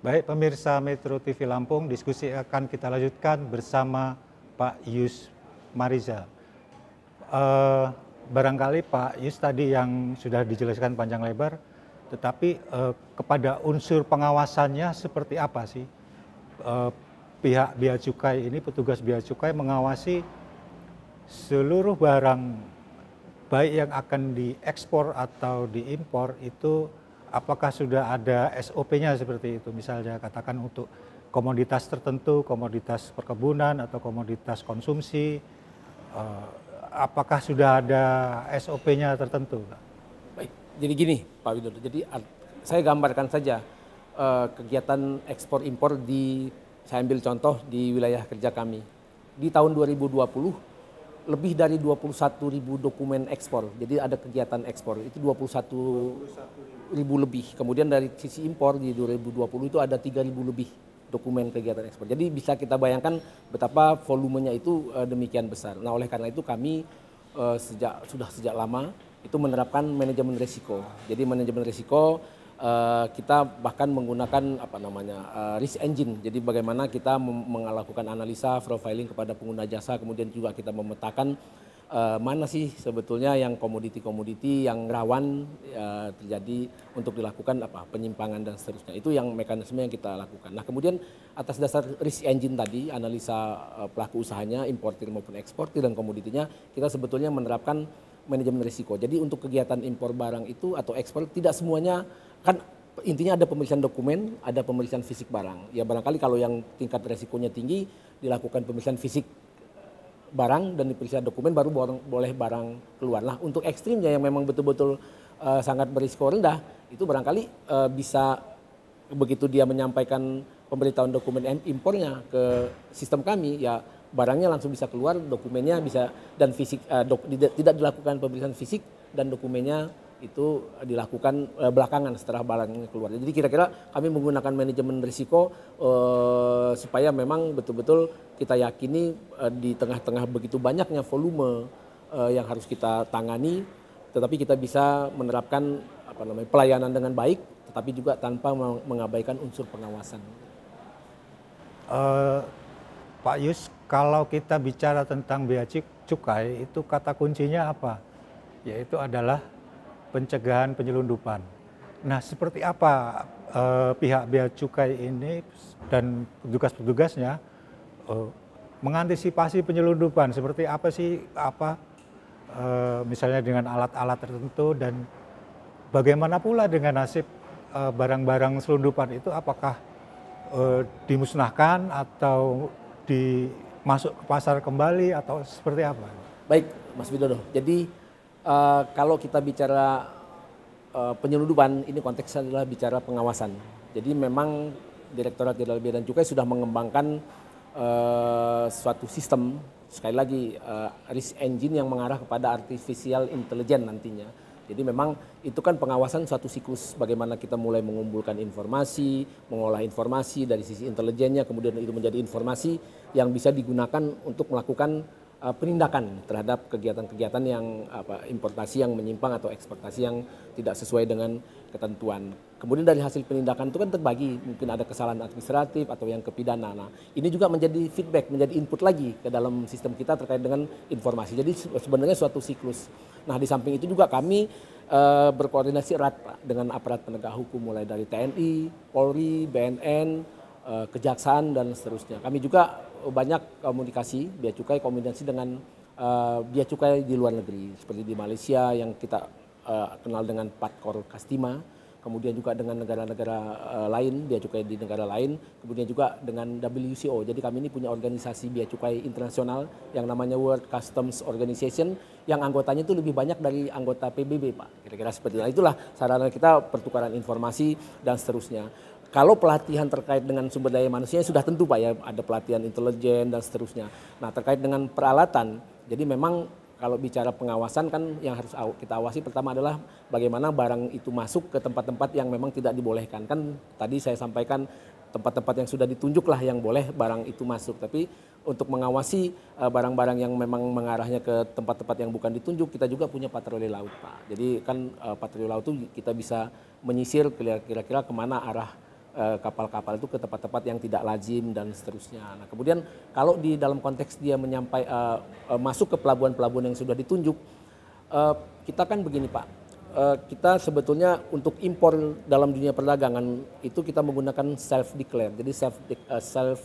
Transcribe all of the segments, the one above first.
Baik pemirsa Metro TV Lampung, diskusi akan kita lanjutkan bersama Pak Yus Mariza. Barangkali Pak Yus tadi yang sudah dijelaskan panjang lebar, tetapi kepada unsur pengawasannya seperti apa sih? Pihak Bea Cukai ini, petugas Bea Cukai mengawasi seluruh barang baik yang akan diekspor atau diimpor itu apakah sudah ada SOP-nya seperti itu, misalnya katakan untuk komoditas tertentu, komoditas perkebunan atau komoditas konsumsi, apakah sudah ada SOP-nya tertentu? Baik, jadi gini Pak Widodo, jadi saya gambarkan saja kegiatan ekspor impor saya ambil contoh di wilayah kerja kami. Di tahun 2020 lebih dari 21.000 dokumen ekspor. Jadi ada kegiatan ekspor itu 21.000 lebih. Kemudian dari sisi impor di 2020 itu ada 3.000 lebih dokumen kegiatan ekspor. Jadi bisa kita bayangkan betapa volumenya itu demikian besar. Nah, oleh karena itu kami sudah sejak lama itu menerapkan manajemen risiko. Jadi manajemen risiko kita bahkan menggunakan risk engine. Jadi bagaimana kita melakukan analisa profiling kepada pengguna jasa, kemudian juga kita memetakan mana sih sebetulnya yang komoditi-komoditi yang rawan terjadi untuk dilakukan penyimpangan dan seterusnya. Itu yang mekanisme yang kita lakukan. Nah, kemudian atas dasar risk engine tadi, analisa pelaku usahanya, importir maupun eksportir dan komoditinya, kita sebetulnya menerapkan manajemen risiko. Jadi untuk kegiatan impor barang itu atau ekspor tidak semuanya kan intinya ada pemeriksaan dokumen, ada pemeriksaan fisik barang. Ya barangkali kalau yang tingkat resikonya tinggi dilakukan pemeriksaan fisik barang dan diperiksa dokumen baru boleh barang keluar. Nah, untuk ekstrimnya yang memang betul-betul sangat berisiko rendah itu barangkali bisa begitu dia menyampaikan pemberitahuan dokumen impornya ke sistem kami, ya barangnya langsung bisa keluar, dokumennya bisa dan fisik tidak dilakukan pemeriksaan fisik dan dokumennya itu dilakukan belakangan setelah barangnya keluar. Jadi kira-kira kami menggunakan manajemen risiko supaya memang betul-betul kita yakini di tengah-tengah begitu banyaknya volume yang harus kita tangani, tetapi kita bisa menerapkan pelayanan dengan baik, tetapi juga tanpa mengabaikan unsur pengawasan. Pak Yus, kalau kita bicara tentang bea cukai itu kata kuncinya apa? Yaitu adalah pencegahan penyelundupan. Nah, seperti apa pihak bea cukai ini dan petugas-petugasnya mengantisipasi penyelundupan? Seperti apa sih misalnya dengan alat-alat tertentu, dan bagaimana pula dengan nasib barang-barang selundupan itu, apakah dimusnahkan atau dimasuk ke pasar kembali atau seperti apa? Baik, Mas Widodo. Jadi kalau kita bicara penyelundupan, ini konteksnya adalah bicara pengawasan. Jadi memang Direktorat Jenderal Bea dan Cukai sudah mengembangkan suatu sistem, sekali lagi risk engine yang mengarah kepada artificial intelligence nantinya. Jadi memang itu kan pengawasan suatu siklus, bagaimana kita mulai mengumpulkan informasi, mengolah informasi dari sisi intelijennya, kemudian itu menjadi informasi yang bisa digunakan untuk melakukan penindakan terhadap kegiatan-kegiatan yang importasi yang menyimpang atau eksportasi yang tidak sesuai dengan ketentuan. Kemudian dari hasil penindakan itu kan terbagi, mungkin ada kesalahan administratif atau yang ke pidana. Nah, ini juga menjadi feedback, menjadi input lagi ke dalam sistem kita terkait dengan informasi. Jadi sebenarnya suatu siklus. Nah, di samping itu juga kami berkoordinasi erat Pak, dengan aparat penegak hukum mulai dari TNI, Polri, BNN, Kejaksaan dan seterusnya. Kami juga banyak komunikasi Bea Cukai komunikasi dengan Bea Cukai di luar negeri, seperti di Malaysia yang kita kenal dengan Patkor Kastima, kemudian juga dengan negara-negara lain, Bea Cukai di negara lain, kemudian juga dengan WCO. Jadi kami ini punya organisasi Bea Cukai internasional yang namanya World Customs Organization, yang anggotanya itu lebih banyak dari anggota PBB Pak. Kira-kira seperti itu. Itulah sarana kita pertukaran informasi dan seterusnya. Kalau pelatihan terkait dengan sumber daya manusia sudah tentu Pak ya, ada pelatihan intelijen dan seterusnya. Nah, terkait dengan peralatan, jadi memang kalau bicara pengawasan kan yang harus kita awasi pertama adalah bagaimana barang itu masuk ke tempat-tempat yang memang tidak dibolehkan. Kan tadi saya sampaikan tempat-tempat yang sudah ditunjuklah yang boleh barang itu masuk. Tapi untuk mengawasi barang-barang yang memang mengarahnya ke tempat-tempat yang bukan ditunjuk, kita juga punya patroli laut Pak. Jadi kan patroli laut itu kita bisa menyisir kira-kira kemana arah kapal-kapal itu ke tempat-tempat yang tidak lazim dan seterusnya. Nah, kemudian kalau di dalam konteks dia masuk ke pelabuhan-pelabuhan yang sudah ditunjuk, kita kan begini Pak, kita sebetulnya untuk impor dalam dunia perdagangan itu kita menggunakan self declare, jadi self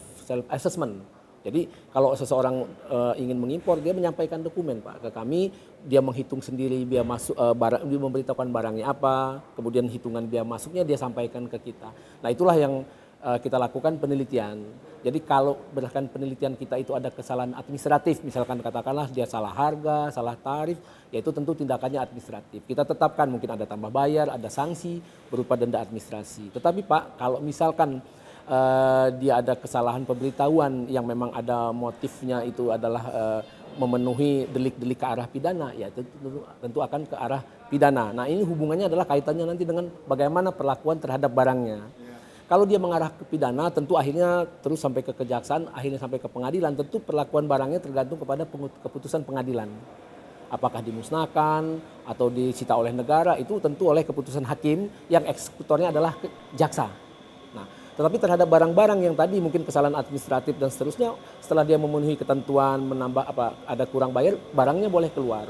assessment. Jadi kalau seseorang ingin mengimpor, dia menyampaikan dokumen Pak ke kami, dia menghitung sendiri dia masuk barang, dia memberitahukan barangnya apa, kemudian hitungan biaya masuknya dia sampaikan ke kita. Nah itulah yang kita lakukan penelitian. Jadi kalau berdasarkan penelitian kita itu ada kesalahan administratif, misalkan katakanlah dia salah harga, salah tarif, yaitu tentu tindakannya administratif. Kita tetapkan mungkin ada tambah bayar, ada sanksi berupa denda administrasi. Tetapi Pak, kalau misalkan dia ada kesalahan pemberitahuan yang memang ada motifnya itu adalah memenuhi delik-delik ke arah pidana, ya tentu akan ke arah pidana. Nah ini hubungannya adalah kaitannya nanti dengan bagaimana perlakuan terhadap barangnya. Kalau dia mengarah ke pidana, tentu akhirnya terus sampai ke kejaksaan, akhirnya sampai ke pengadilan. Tentu perlakuan barangnya tergantung kepada keputusan pengadilan. Apakah dimusnahkan atau disita oleh negara, itu tentu oleh keputusan hakim yang eksekutornya adalah jaksa. Nah, tetapi terhadap barang-barang yang tadi mungkin kesalahan administratif dan seterusnya, setelah dia memenuhi ketentuan, menambah ada kurang bayar, barangnya boleh keluar.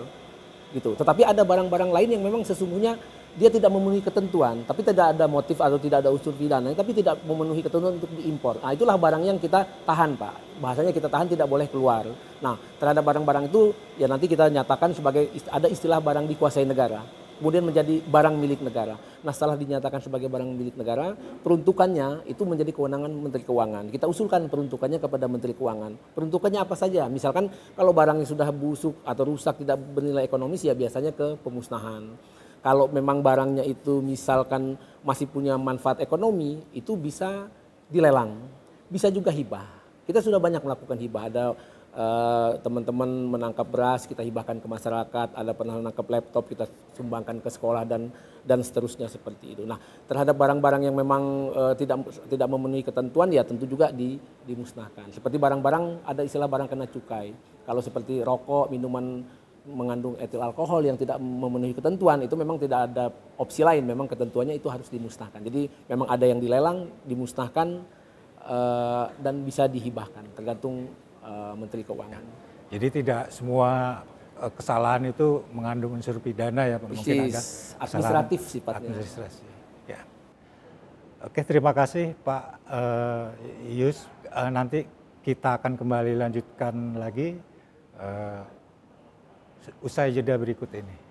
Gitu. Tetapi ada barang-barang lain yang memang sesungguhnya dia tidak memenuhi ketentuan, tapi tidak ada motif atau tidak ada unsur pidana, tapi tidak memenuhi ketentuan untuk diimpor. Nah itulah barang yang kita tahan Pak, bahasanya kita tahan tidak boleh keluar. Nah terhadap barang-barang itu ya nanti kita nyatakan sebagai, ada istilah barang dikuasai negara, kemudian menjadi barang milik negara. Nah setelah dinyatakan sebagai barang milik negara, peruntukannya itu menjadi kewenangan Menteri Keuangan. Kita usulkan peruntukannya kepada Menteri Keuangan. Peruntukannya apa saja? Misalkan kalau barangnya sudah busuk atau rusak tidak bernilai ekonomis ya biasanya ke pemusnahan. Kalau memang barangnya itu misalkan masih punya manfaat ekonomi, itu bisa dilelang, bisa juga hibah. Kita sudah banyak melakukan hibah, ada teman-teman menangkap beras, kita hibahkan ke masyarakat, ada pernah menangkap laptop, kita sumbangkan ke sekolah dan seterusnya seperti itu. Nah terhadap barang-barang yang memang tidak memenuhi ketentuan ya tentu juga dimusnahkan. Seperti barang-barang, ada istilah barang kena cukai. Kalau seperti rokok, minuman mengandung etil alkohol yang tidak memenuhi ketentuan, itu memang tidak ada opsi lain, memang ketentuannya itu harus dimusnahkan. Jadi memang ada yang dilelang, dimusnahkan, dan bisa dihibahkan tergantung Menteri Keuangan. Jadi tidak semua kesalahan itu mengandung unsur pidana ya Pak? Mungkin ada administratif sifatnya. Administrasi. Ya. Oke, terima kasih Pak Yus. Nanti kita akan kembali lanjutkan lagi usai jeda berikut ini.